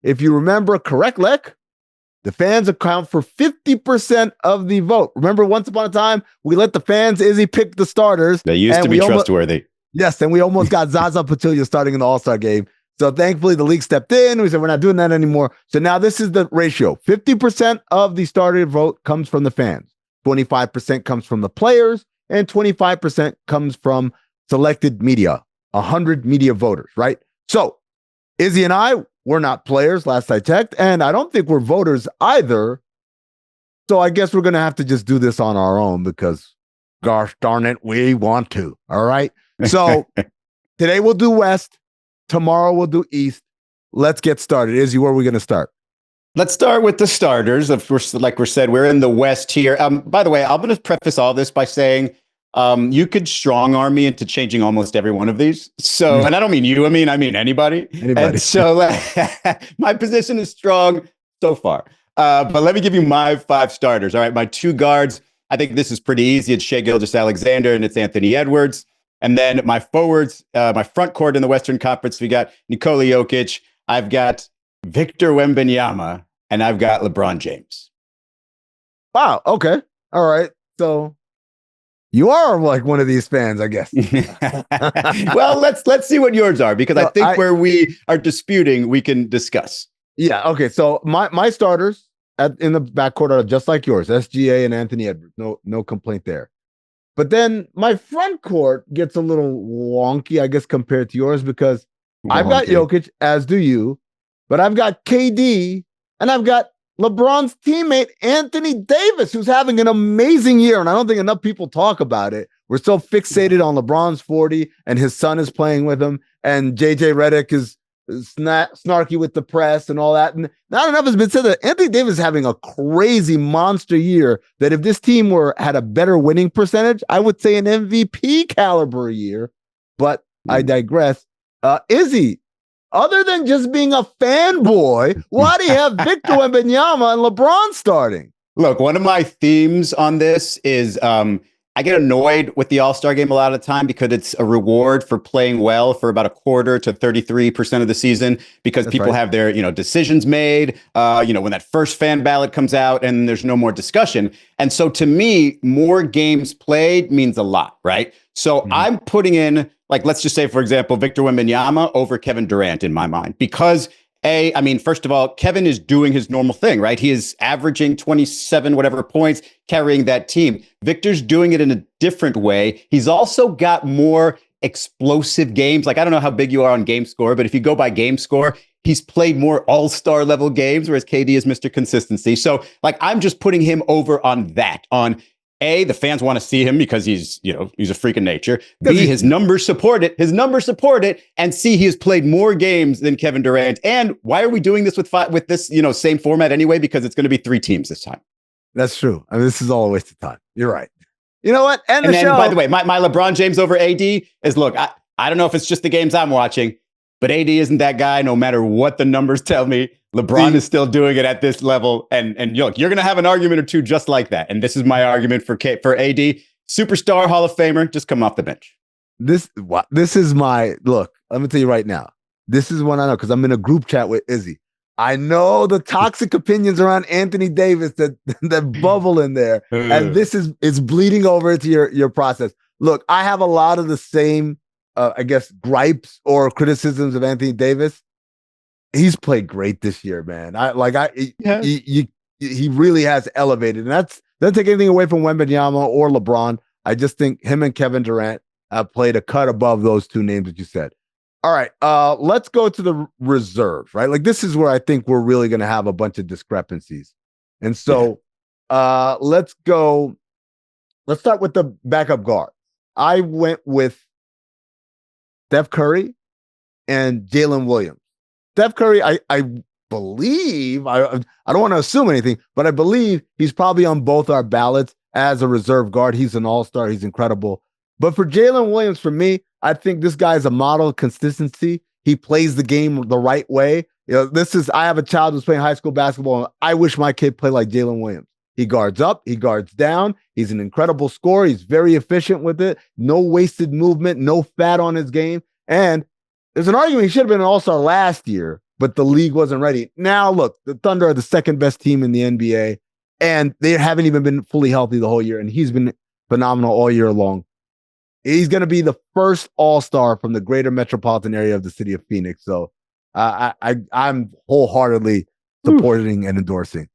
if you remember, correct, Lek, the fans account for 50% of the vote. Remember, once upon a time, we let the fans, Izzy, pick the starters. They used to be trustworthy. Yes, and we almost got Zaza Pachulia starting in the All-Star game. So thankfully, the league stepped in. We said, we're not doing that anymore. So now this is the ratio. 50% of the starter vote comes from the fans. 25% comes from the players, and 25% comes from selected media, 100 media voters, right? So Izzy and I, we're not players, last I checked, and I don't think we're voters either. So I guess we're going to have to just do this on our own because, gosh darn it, we want to, all right? So today we'll do West. Tomorrow we'll do East. Let's get started. Izzy, where are we going to start? Let's start with the starters. Of course, like we said, we're in the West here. By the way, I'm going to preface all this by saying you could strong arm me into changing almost every one of these. So, and I don't mean you, I mean anybody. And so my position is strong so far. But let me give you my 5 starters. All right, my 2 guards. I think this is pretty easy. It's Shai Gilgeous-Alexander and it's Anthony Edwards. And then my forwards, my front court in the Western Conference, we got Nikola Jokic. I've got Victor Wembanyama, and I've got LeBron James. Wow. Okay. All right. So you are like one of these fans, I guess. Well, let's see what yours are, because I think where we are disputing, we can discuss. Yeah. Okay. So my starters in the backcourt are just like yours, SGA and Anthony Edwards. No complaint there. But then my front court gets a little wonky, I guess, compared to yours, because I've got Jokic, as do you, but I've got KD, and I've got LeBron's teammate, Anthony Davis, who's having an amazing year. And I don't think enough people talk about it. We're so fixated on LeBron's 40 and his son is playing with him. And JJ Redick is snarky with the press and all that. And not enough has been said that Anthony Davis is having a crazy monster year, that if this team had a better winning percentage, I would say an MVP caliber year. But I digress. Izzy, other than just being a fanboy, why do you have Victor Wembanyama and LeBron starting? Look, one of my themes on this is I get annoyed with the All-Star game a lot of the time because it's a reward for playing well for about a quarter to 33% of the season, because people have their, decisions made, when that first fan ballot comes out and there's no more discussion. And so to me, more games played means a lot, right? So I'm putting in, let's just say, for example, Victor Wembanyama over Kevin Durant in my mind, because first of all, Kevin is doing his normal thing, right? He is averaging 27 whatever points, carrying that team. Victor's doing it in a different way. He's also got more explosive games. I don't know how big you are on game score, but if you go by game score, he's played more all-star level games, whereas KD is Mr. Consistency. So I'm just putting him over on that, on the fans want to see him because he's a freak of nature. B, his numbers support it. And C, he has played more games than Kevin Durant. And why are we doing this with this, same format anyway? Because it's going to be 3 teams this time. That's true. This is all a waste of time. You're right. You know what? And then, by the way, my LeBron James over AD is, look, I don't know if it's just the games I'm watching, but AD isn't that guy. No matter what the numbers tell me, LeBron is still doing it at this level. And look, you're going to have an argument or two just like that. And this is my argument for AD. Superstar Hall of Famer, just come off the bench. This is my, look, let me tell you right now. This is one I know because I'm in a group chat with Izzy. I know the toxic opinions around Anthony Davis that bubble in there. And this is bleeding over into your process. Look, I have a lot of the same, gripes or criticisms of Anthony Davis. He's played great this year, man. He really has elevated, and that doesn't take anything away from Wembanyama or LeBron. I just think him and Kevin Durant have played a cut above those 2 names that you said. All right, let's go to the reserves, right? This is where I think we're really going to have a bunch of discrepancies. And so let's go. Let's start with the backup guard. I went with Steph Curry and Jalen Williams. Steph Curry, I believe, I don't want to assume anything, but I believe he's probably on both our ballots as a reserve guard. He's an all-star. He's incredible. But for Jalen Williams, for me, I think this guy is a model of consistency. He plays the game the right way. I have a child who's playing high school basketball, and I wish my kid played like Jalen Williams. He guards up, he guards down. He's an incredible scorer. He's very efficient with it. No wasted movement, no fat on his game. And there's an argument he should have been an all-star last year, but the league wasn't ready. Now, look, the Thunder are the second best team in the NBA, and they haven't even been fully healthy the whole year, and he's been phenomenal all year long. He's going to be the first All-Star from the greater metropolitan area of the city of Phoenix. So I'm wholeheartedly supporting and endorsing.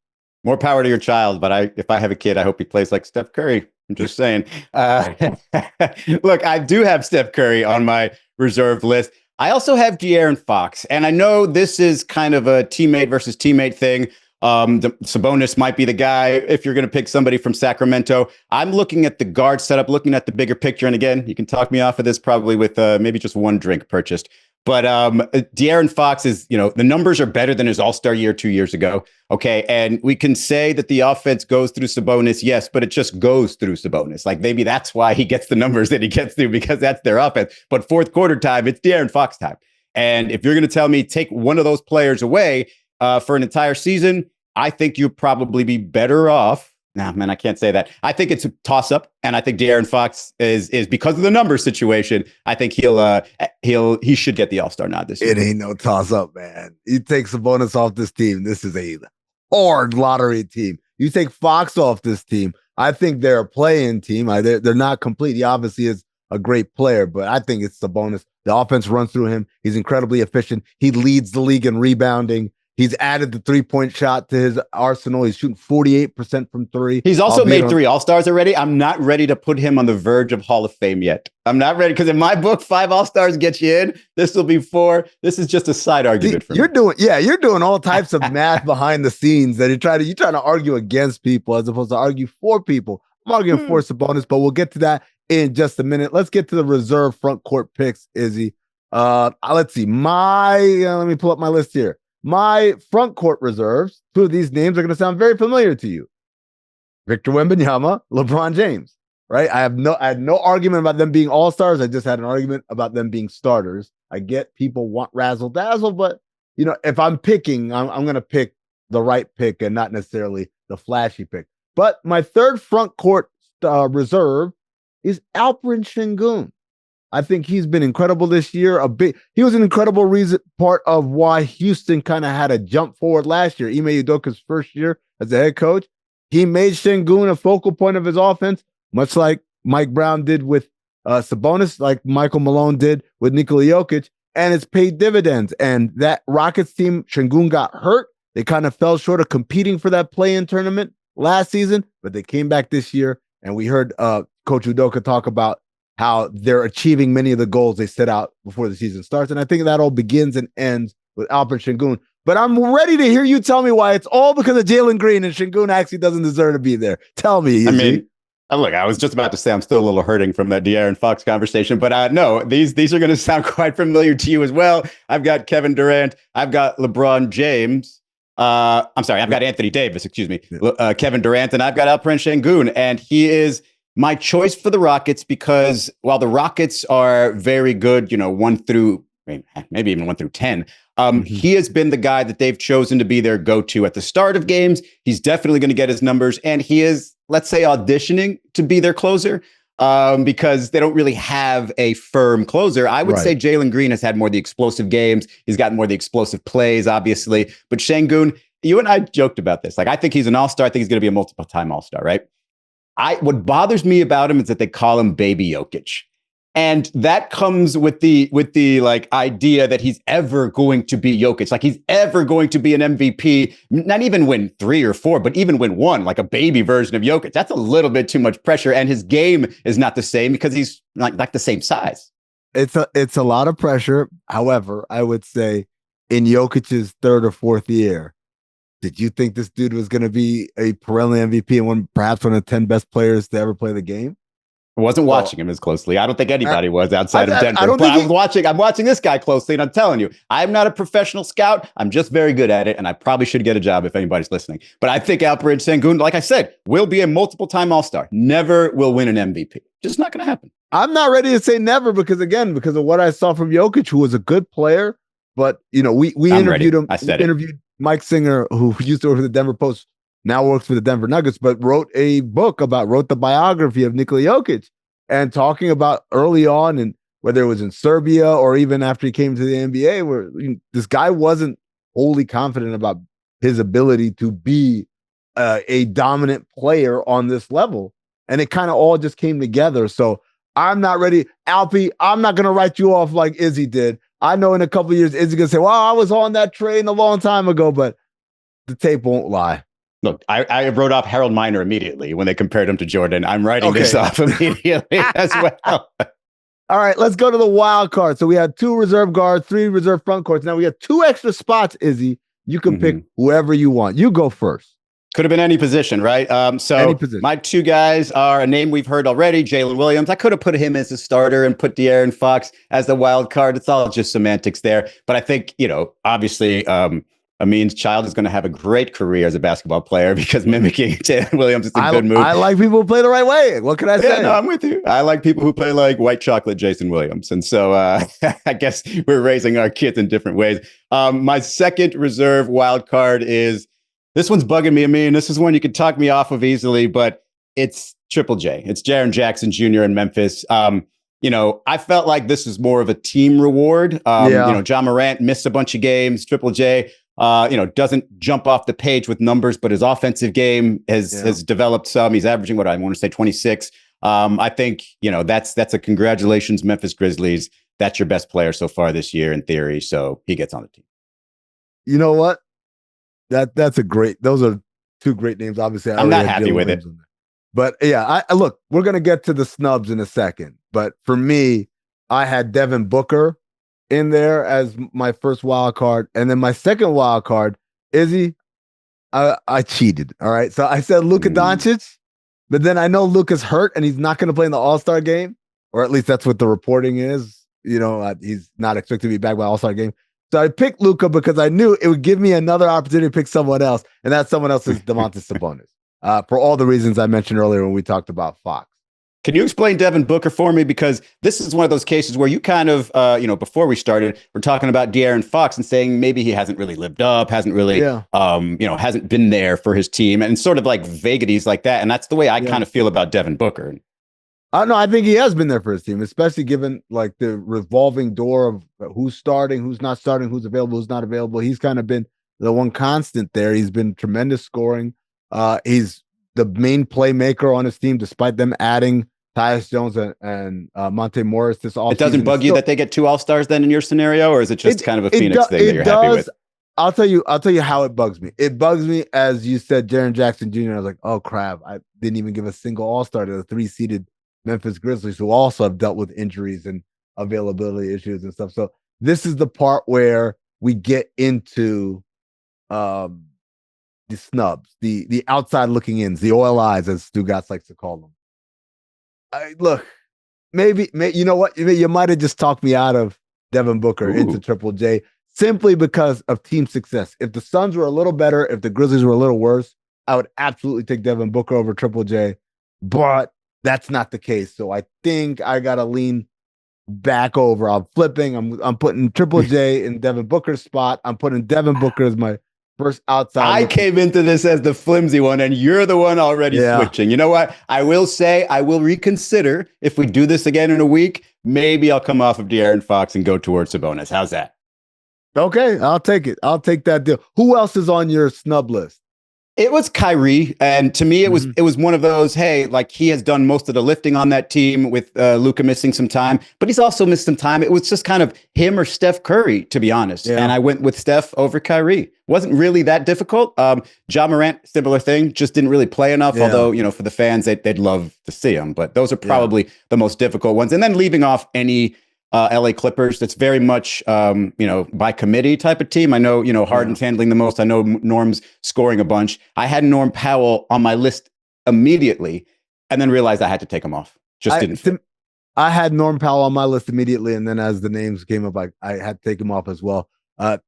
More power to your child, but if I have a kid, I hope he plays like Steph Curry. I'm just saying. Look, I do have Steph Curry on my reserve list. I also have De'Aaron Fox, and I know this is kind of a teammate versus teammate thing. Sabonis might be the guy if you're going to pick somebody from Sacramento. I'm looking at the guard setup, looking at the bigger picture. And again, you can talk me off of this probably with maybe just one drink purchased. But De'Aaron Fox is, the numbers are better than his All-Star year 2 years ago. Okay. And we can say that the offense goes through Sabonis. Yes, but it just goes through Sabonis. Like maybe that's why he gets the numbers that he gets through, because that's their offense. But fourth quarter time, it's De'Aaron Fox time. And if you're going to tell me take one of those players away for an entire season, I think you'll probably be better off. Nah, man, I can't say that. I think it's a toss-up, and I think De'Aaron Fox is because of the numbers situation. I think he should get the All-Star nod this year. It ain't no toss-up, man. You take Sabonis off this team, this is a hard lottery team. You take Fox off this team, I think they're a play-in team. They're not complete. He obviously is a great player, but I think it's Sabonis. The offense runs through him. He's incredibly efficient. He leads the league in rebounding. He's added the three-point shot to his arsenal. He's shooting 48% from three. He's also made 3 All-Stars already. I'm not ready to put him on the verge of Hall of Fame yet. I'm not ready, because in my book, 5 All-Stars get you in. This will be 4. This is just a side argument for me. You're doing all types of math behind the scenes that you're trying to argue against people as opposed to argue for people. I'm arguing for Sabonis, but we'll get to that in just a minute. Let's get to the reserve front court picks, Izzy. Let's see. Let me pull up my list here. My front court reserves, 2 of these names are going to sound very familiar to you. Victor Wembanyama, LeBron James, right? I had no argument about them being all-stars. I just had an argument about them being starters. I get people want razzle-dazzle, but, if I'm picking, I'm going to pick the right pick and not necessarily the flashy pick. But my third front court reserve is Alperen Sengun. I think he's been incredible this year. He was an incredible part of why Houston kind of had a jump forward last year. Ime Udoka's first year as a head coach, he made Sengun a focal point of his offense, much like Mike Brown did with Sabonis, like Michael Malone did with Nikola Jokic, and it's paid dividends. And that Rockets team, Sengun got hurt. They kind of fell short of competing for that play-in tournament last season, but they came back this year, and we heard Coach Udoka talk about how they're achieving many of the goals they set out before the season starts. And I think that all begins and ends with Alperen Sengun. But I'm ready to hear you tell me why it's all because of Jalen Green and Sengun actually doesn't deserve to be there. Tell me, Izzy. Look, I was just about to say I'm still a little hurting from that De'Aaron Fox conversation, but no, these are going to sound quite familiar to you as well. I've got Kevin Durant. I've got LeBron James. I've got Anthony Davis, excuse me, Kevin Durant, and I've got Alperen Sengun, and he is my choice for the Rockets because while the Rockets are very good, 1 through maybe even 1 through 10, he has been the guy that they've chosen to be their go-to at the start of games. He's definitely going to get his numbers, and he is, let's say, auditioning to be their closer because they don't really have a firm closer. I would say Jalen Green has had more of the explosive games. He's gotten more of the explosive plays, obviously. But Sengun, you and I joked about this. Like, I think he's an all-star. I think he's going to be a multiple-time all-star, right? What bothers me about him is that they call him Baby Jokic. And that comes with the idea that he's ever going to be Jokic, like he's ever going to be an MVP, not even win 3 or 4, but even win 1, like a baby version of Jokic. That's a little bit too much pressure, and his game is not the same because he's like the same size. It's a lot of pressure. However, I would say in Jokic's 3rd or 4th year, did you think this dude was going to be a perennial MVP and perhaps one of the 10 best players to ever play the game? I wasn't watching him as closely. I don't think anybody was outside of Denver. But I'm watching this guy closely, and I'm telling you, I'm not a professional scout. I'm just very good at it, and I probably should get a job if anybody's listening. But I think Alperen Sengun, like I said, will be a multiple-time All-Star. Never will win an MVP. Just not going to happen. I'm not ready to say never because of what I saw from Jokic, who was a good player. But, we interviewed him. I interviewed Mike Singer, who used to work for the Denver Post, now works for the Denver Nuggets, but wrote the biography of Nikola Jokic and talking about early on and whether it was in Serbia or even after he came to the NBA, where this guy wasn't wholly confident about his ability to be a dominant player on this level. And it kind of all just came together. So I'm not ready. Alfie, I'm not going to write you off like Izzy did. I know in a couple of years, Izzy's going to say, well, I was on that train a long time ago, but the tape won't lie. Look, I wrote off Harold Miner immediately when they compared him to Jordan. I'm writing this off immediately as well. All right, let's go to the wild card. So we had 2 reserve guards, 3 reserve front courts. Now we have 2 extra spots, Izzy. You can pick whoever you want. You go first. Could have been any position, right? So my 2 guys are a name we've heard already, Jalen Williams. I could have put him as a starter and put De'Aaron Fox as the wild card. It's all just semantics there. But I think, obviously Amin's child is going to have a great career as a basketball player because mimicking Jalen Williams is a good move. I like people who play the right way. What can I say? Yeah, no, I'm with you. I like people who play like white chocolate Jason Williams. And so I guess we're raising our kids in different ways. My second reserve wild card is, this one's bugging me, Amin. This is one you can talk me off of easily, but it's Triple J. It's Jaren Jackson Jr. in Memphis. I felt like this is more of a team reward. Ja Morant missed a bunch of games. Triple J, doesn't jump off the page with numbers, but his offensive game has developed some. He's averaging what I want to say 26. I think, that's a congratulations, Memphis Grizzlies. That's your best player so far this year in theory. So he gets on the team. You know what? Those are 2 great names. Obviously, I'm not happy with it. But yeah, I look, we're going to get to the snubs in a second. But for me, I had Devin Booker in there as my first wild card. And then my second wild card, Izzy, I cheated. All right. So I said Luka Doncic, but then I know Luka's hurt and he's not going to play in the All-Star game, or at least that's what the reporting is. He's not expected to be back by All-Star game. So I picked Luka because I knew it would give me another opportunity to pick someone else, and that someone else is Domantas Sabonis, for all the reasons I mentioned earlier when we talked about Fox. Can you explain Devin Booker for me? Because this is one of those cases where you kind of, before we started, we're talking about De'Aaron Fox and saying maybe he hasn't really lived up, hasn't really, hasn't been there for his team, and sort of like vagaries like that. And that's the way I kind of feel about Devin Booker. No, I think he has been there for his team, especially given like the revolving door of who's starting, who's not starting, who's available, who's not available. He's kind of been the one constant there. He's been tremendous scoring. He's the main playmaker on his team, despite them adding Tyus Jones and Monte Morris this offseason. It doesn't bug you that they get 2 All-Stars then in your scenario, or is it just kind of a Phoenix thing that you're happy with? I'll tell you how it bugs me. It bugs me, as you said, Jaren Jackson Jr. I was like, oh crap, I didn't even give a single All-Star to the 3-seeded Memphis Grizzlies, who also have dealt with injuries and availability issues and stuff. So this is the part where we get into the snubs, the outside looking ins, the oil eyes, as Stu Gatz likes to call them. Look, maybe you know what? You might have just talked me out of Devin Booker into Triple J simply because of team success. If the Suns were a little better, if the Grizzlies were a little worse, I would absolutely take Devin Booker over Triple J. But that's not the case. So I think I got to lean back over. I'm flipping. I'm putting Triple J in Devin Booker's spot. I'm putting Devin Booker as my first outside. I came into this as the flimsy one, and you're the one already switching. You know what? I will say I will reconsider if we do this again in a week. Maybe I'll come off of De'Aaron Fox and go towards Sabonis. How's that? Okay, I'll take it. I'll take that deal. Who else is on your snub list? It was Kyrie, and to me, it was one of those. Hey, like he has done most of the lifting on that team with Luka missing some time, but he's also missed some time. It was just kind of him or Steph Curry, to be honest. Yeah. And I went with Steph over Kyrie. Wasn't really that difficult. Ja Morant, similar thing, just didn't really play enough. Yeah. Although for the fans, they'd love to see him. But those are probably the most difficult ones. And then leaving off any LA Clippers, that's very much, by committee type of team. I know, Harden's handling the most. I know Norm's scoring a bunch. I had Norm Powell on my list immediately and then realized I had to take him off. I had Norm Powell on my list immediately. And then as the names came up, I had to take him off as well. The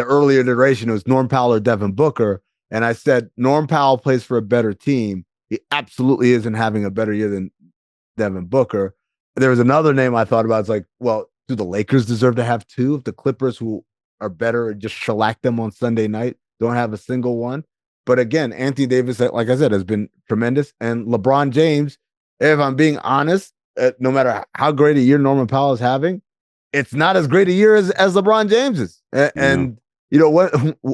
earlier iteration was Norm Powell or Devin Booker. And I said, Norm Powell plays for a better team. He absolutely isn't having a better year than Devin Booker. There was another name I thought about. It's like, well, do the Lakers deserve to have 2? If the Clippers, who are better, just shellac them on Sunday night, don't have a single one. But again, Anthony Davis, like I said, has been tremendous. And LeBron James, if I'm being honest, no matter how great a year Norman Powell is having, it's not as great a year as LeBron James is. And You know what?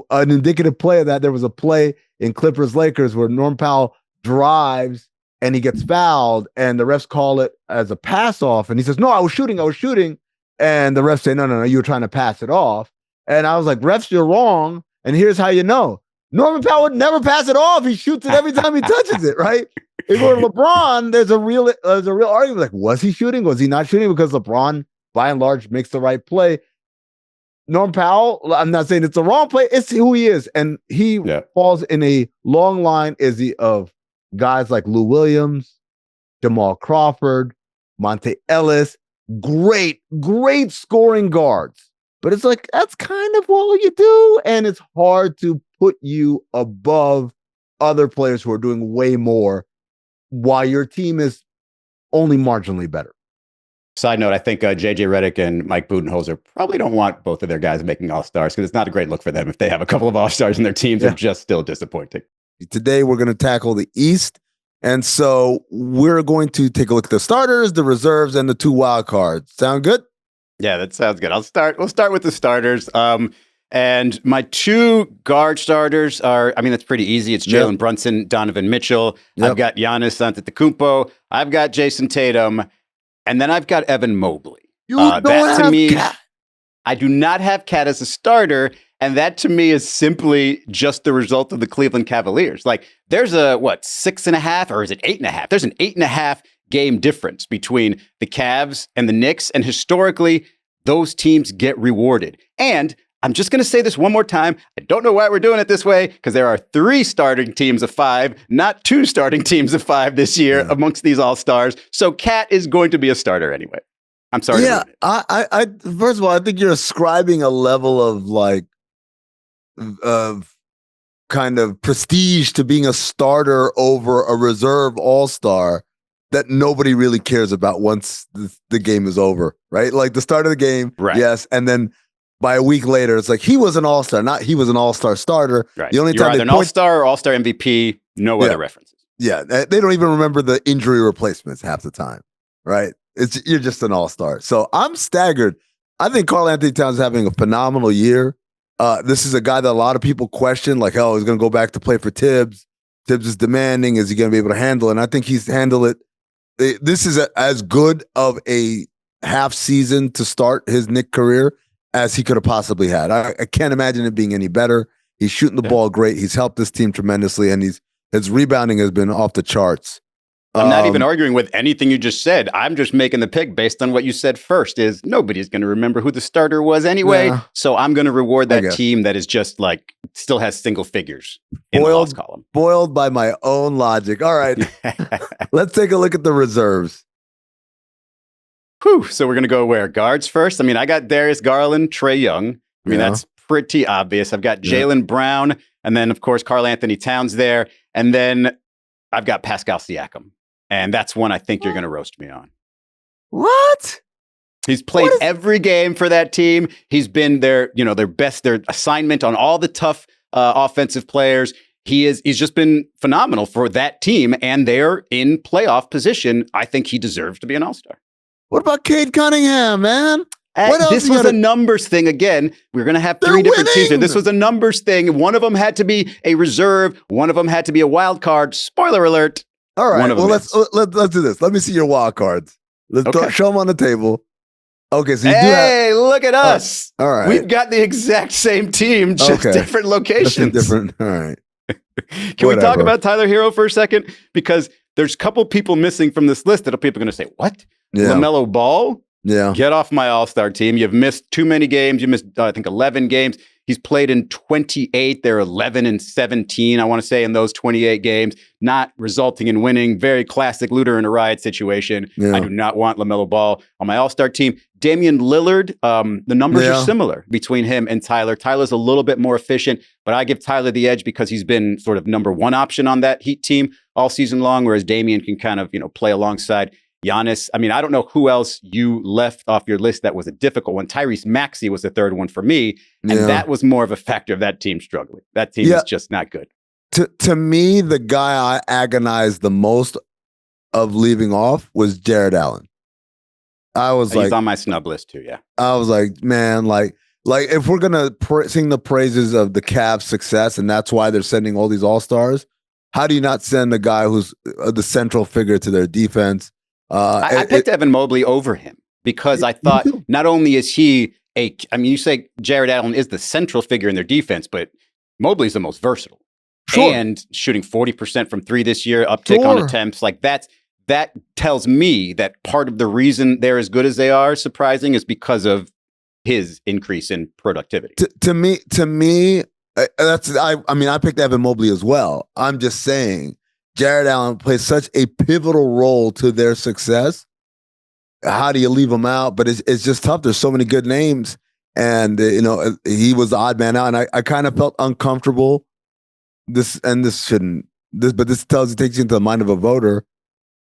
An indicative play of that, there was a play in Clippers Lakers where Norm Powell drives and he gets fouled, and the refs call it as a pass off. And he says, "No, I was shooting. And the refs say, no, you were trying to pass it off. And I was like, refs, you're wrong. And here's how you know. Norman Powell would never pass it off. He shoots it every time he touches it, right? If we're LeBron, there's a real argument. Like, was he shooting? Was he not shooting? Because LeBron, by and large, makes the right play. Norm Powell, I'm not saying it's the wrong play. It's who he is. And he falls in a long line, Izzy, of guys like Lou Williams, Jamal Crawford, Monte Ellis, great scoring guards. But it's like, that's kind of all you do. And it's hard to put you above other players who are doing way more while your team is only marginally better. Side note, I think JJ Redick and Mike Budenholzer probably don't want both of their guys making All-Stars because it's not a great look for them if they have a couple of All-Stars and their teams are just still disappointing. Today, we're going to tackle the East. And so we're going to take a look at the starters, the reserves, and the 2 wild cards. Sound good? Yeah, that sounds good. We'll start with the starters. And my 2 guard starters are, I mean, that's pretty easy. It's Jalen Brunson, Donovan Mitchell. I've got Giannis Antetokounmpo. I've got Jason Tatum. And then I've got Evan Mobley. You don't have Cat. I do not have Cat as a starter. And that to me is simply just the result of the Cleveland Cavaliers. Like there's a 6.5 or is it 8.5? There's an 8.5 game difference between the Cavs and the Knicks. And historically, those teams get rewarded. And I'm just going to say this one more time. I don't know why we're doing it this way because there are 3 starting teams of 5, not 2 starting teams of 5 this year amongst these all-stars. So Cat is going to be a starter anyway. I'm sorry. Yeah, I first of all, I think you're ascribing a level of kind of prestige to being a starter over a reserve all-star that nobody really cares about once the game is over, right? Like the start of the game, yes, and then by a week later, it's like he was an all-star, not he was an all-star starter. Right. The only time either an all-star or all-star MVP, no other references. Yeah, they don't even remember the injury replacements half the time, right? You're just an all-star. So I'm staggered. I think Karl Anthony Towns is having a phenomenal year. This is a guy that a lot of people question, like, oh, he's going to go back to play for Tibbs. Tibbs is demanding. Is he going to be able to handle it? And I think he's handled it. This is as good of a half season to start his Knick career as he could have possibly had. I can't imagine it being any better. He's shooting the ball great. He's helped this team tremendously, and his rebounding has been off the charts. I'm not even arguing with anything you just said. I'm just making the pick based on what you said first is nobody's going to remember who the starter was anyway. Yeah. So I'm going to reward that team that is just like still has single figures in the loss column. Boiled by my own logic. All right. Let's take a look at the reserves. Whew. So we're going to go where? Guards first? I mean, I got Darius Garland, Trae Young. I mean, that's pretty obvious. I've got Jaylen Brown, and then, of course, Karl Anthony Towns there. And then I've got Pascal Siakam. And that's one I think you're going to roast me on. What? He's played every game for that team. He's been their assignment on all the tough offensive players. He's just been phenomenal for that team, and they're in playoff position. I think he deserves to be an all-star. What about Cade Cunningham, man? This was a numbers thing. Again, we're going to have 3 different teams here. This was a numbers thing. One of them had to be a reserve. One of them had to be a wild card. Spoiler alert. All right. Well, let's do this. Let me see your wild cards. Let's show them on the table. Okay. So look at us. All right. We've got the exact same team, just different locations. Different. All right. Can we talk about Tyler Hero for a second? Because there's a couple people missing from this list that people are going to say, what? Yeah. LaMelo Ball? Yeah. Get off my all-star team. You've missed too many games. You missed, I think, 11 games. He's played in 28. They're 11-17, I want to say, in those 28 games, not resulting in winning. Very classic looter in a riot situation. Yeah. I do not want LaMelo Ball on my all-star team. Damian Lillard, the numbers are similar between him and Tyler. Tyler's a little bit more efficient, but I give Tyler the edge because he's been sort of number 1 option on that Heat team all season long, whereas Damian can kind of, play alongside Giannis. I mean, I don't know who else you left off your list that was a difficult one. Tyrese Maxey was the 3rd one for me, and that was more of a factor of that team struggling. That team is just not good. To me, the guy I agonized the most of leaving off was Jared Allen. I was he's on my snub list too, yeah. I was like, man, like Like, if we're gonna sing the praises of the Cavs' success, and that's why they're sending all these all-stars, how do you not send a guy who's the central figure to their defense? I picked Evan Mobley over him because I thought not only is he you say Jared Allen is the central figure in their defense, but Mobley's the most versatile. Sure. And shooting 40% from three this year, uptick on attempts, like that tells me that part of the reason they're as good as they are, surprising, is because of his increase in productivity. To me, I picked Evan Mobley as well. I'm just saying Jared Allen plays such a pivotal role to their success. How do you leave him out? But it's just tough. There's so many good names, and he was the odd man out, and I kind of felt uncomfortable. This takes you into the mind of a voter.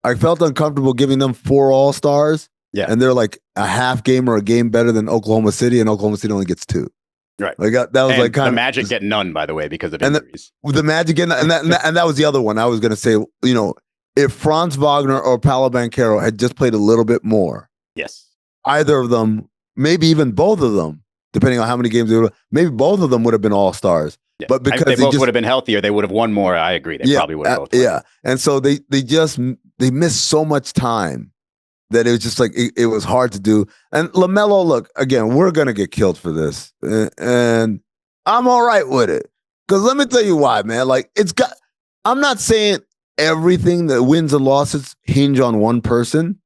I felt uncomfortable giving them 4 all-stars. Yeah. And they're like a half game or a game better than Oklahoma City, and Oklahoma City only gets 2. Right. Like that was like kind the of Magic get none, by the way, because of injuries. The Magic and that was the other one I was going to say. If Franz Wagner or Paolo Banchero had just played a little bit more, yes, either of them, maybe even both of them, depending on how many games they would, maybe both of them would have been all-stars. Yeah. But because they both would have been healthier, they would have won more. I agree. They probably would have both. Yeah. And so they missed so much time that it was just like it was hard to do. And LaMelo, look, again, we're gonna get killed for this, and I'm all right with it. Because let me tell you why, man. Like I'm not saying everything that wins and losses hinge on one person,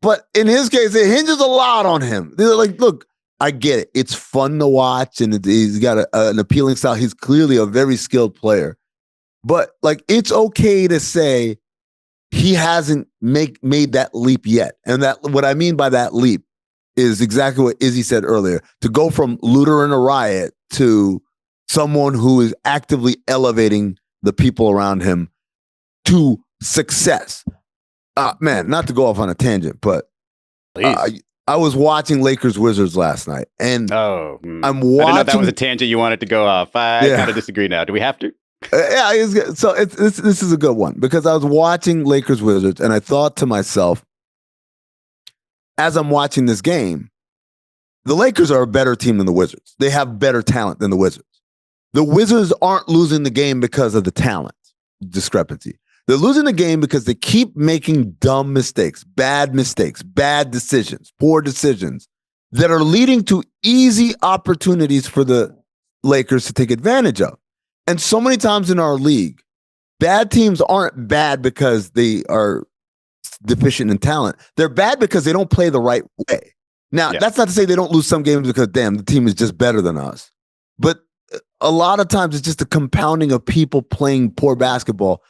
but in his case, it hinges a lot on him. They're like, look, I get it. It's fun to watch, and he's got an appealing style. He's clearly a very skilled player, but like, it's okay to say he hasn't made that leap yet. And that what I mean by that leap is exactly what Izzy said earlier. To go from looter in a riot to someone who is actively elevating the people around him to success. Man, not to go off on a tangent, but I was watching Lakers Wizards last night, and I'm watching. I didn't know that was a tangent you wanted to go off. I gotta disagree now. Do we have to? So this is a good one, because I was watching Lakers Wizards, and I thought to myself, as I'm watching this game, the Lakers are a better team than the Wizards. They have better talent than the Wizards. The Wizards aren't losing the game because of the talent discrepancy. They're losing the game because they keep making dumb mistakes, bad decisions, poor decisions that are leading to easy opportunities for the Lakers to take advantage of. And so many times in our league, bad teams aren't bad because they are deficient in talent. They're bad because they don't play the right way. Now, that's not to say they don't lose some games because, damn, the team is just better than us. But a lot of times it's just a compounding of people playing poor basketball.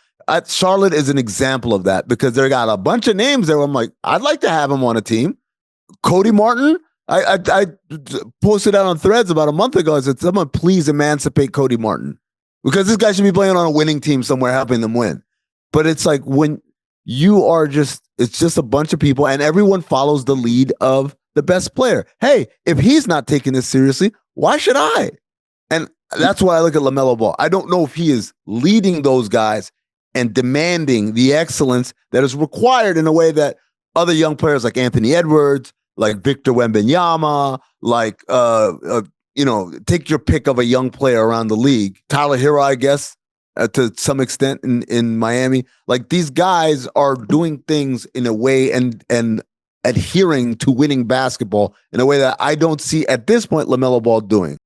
Charlotte is an example of that, because they got a bunch of names there where I'm like, I'd like to have him on a team. Cody Martin, I posted out on Threads about a month ago. I said, someone please emancipate Cody Martin, because this guy should be playing on a winning team somewhere, helping them win. But it's like, when you are it's just a bunch of people and everyone follows the lead of the best player. Hey, if he's not taking this seriously, why should I? And that's why I look at LaMelo Ball. I don't know if he is leading those guys and demanding the excellence that is required in a way that other young players like Anthony Edwards, like Victor Wembanyama, like, take your pick of a young player around the league. Tyler Hero, I guess, to some extent in Miami. Like, these guys are doing things in a way and adhering to winning basketball in a way that I don't see at this point LaMelo Ball doing.